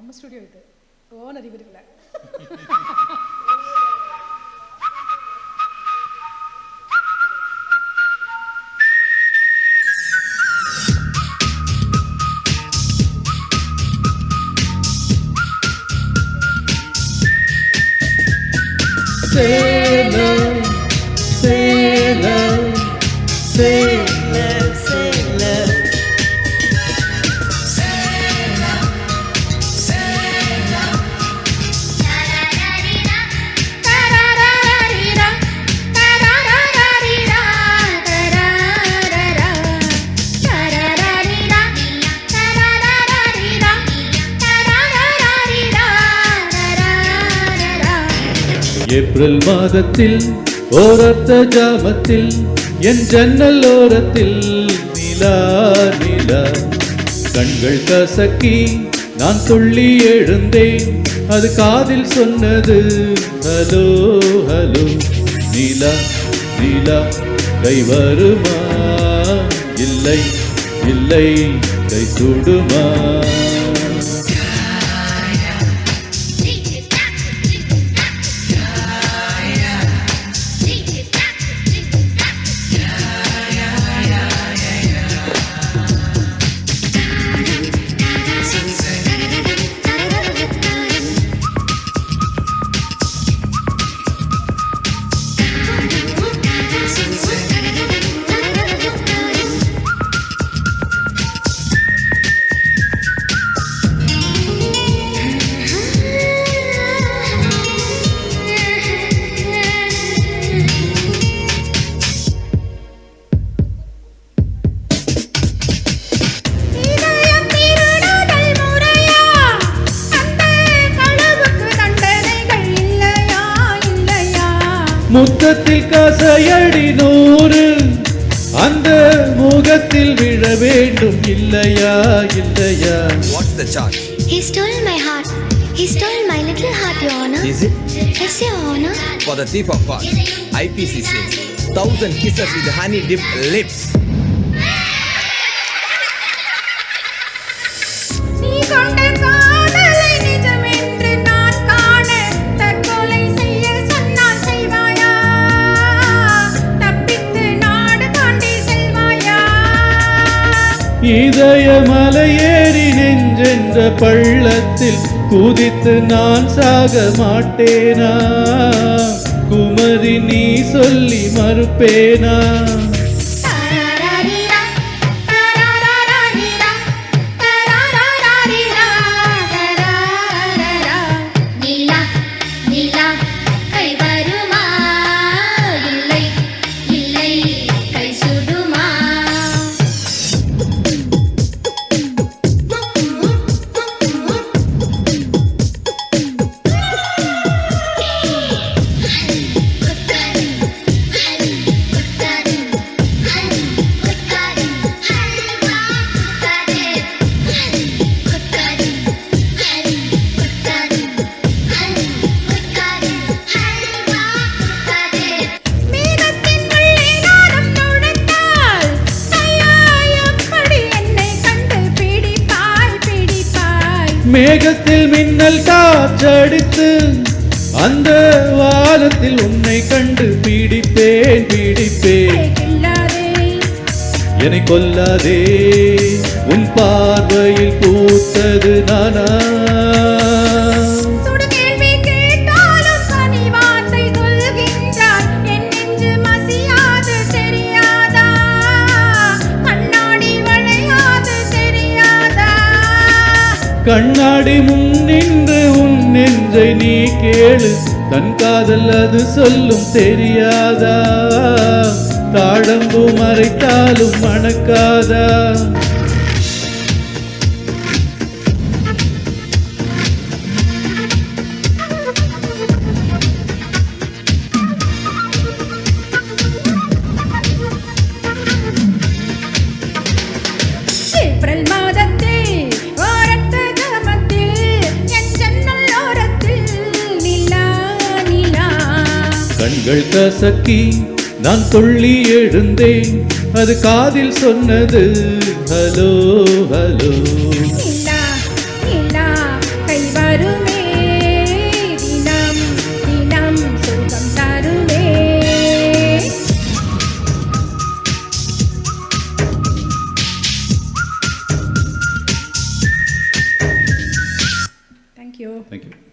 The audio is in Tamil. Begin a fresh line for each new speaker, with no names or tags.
நம்ம ஸ்டுடியோ இது ஓனர் இவர் இல்லை.
Say love, say love, say love, say love. April மாதத்தில் ஓரத்த ஜாமத்தில் என் ஜன்னல் ஓரத்தில் நிலா நிலா கண்கள் கசக்கி நான் துள்ளி எழுந்தேன். அது காதில் சொன்னது ஹலோ ஹலோ. நிலா நிலா கை வருமா இல்லை இல்லை கை சுடுமா? முத்தத்தில் கசையடி 100 அந்த முகத்தில் விழ வேண்டும் இல்லையா இல்லையா?
What's the charge?
He stole my heart. He stole my little heart, Your Honor.
Is it?
Yes, Your Honor.
For the thief of hearts, IPC says 1,000 kisses with honey dipped lips.
இதய மலையேறி நெஞ்சென்ற பள்ளத்தில் குதித்து நான் சாக மாட்டேனா? குமரி நீ சொல்லி மறுப்பேனா? மேகத்தில் மின்னல் காற்றடித்து அந்த வானத்தில் உன்னை கண்டு பிடிப்பேன் பிடிப்பேன். என்னை கொல்லாதே உன் பார்வையில் பூத்தது நானா? கண்ணாடி முன் நின்று உன் நெஞ்சை நீ கேளு, தன் காதல் அது சொல்லும் தெரியாதா? தாழம்பு மறைத்தாலும் மணக்காதா? கண்கள் கசக்கி நான் துள்ளி எழுந்தேன். அது காதில் சொன்னது ஹலோ ஹலோ.
நிலா நிலா கை
தேங்க்யூ.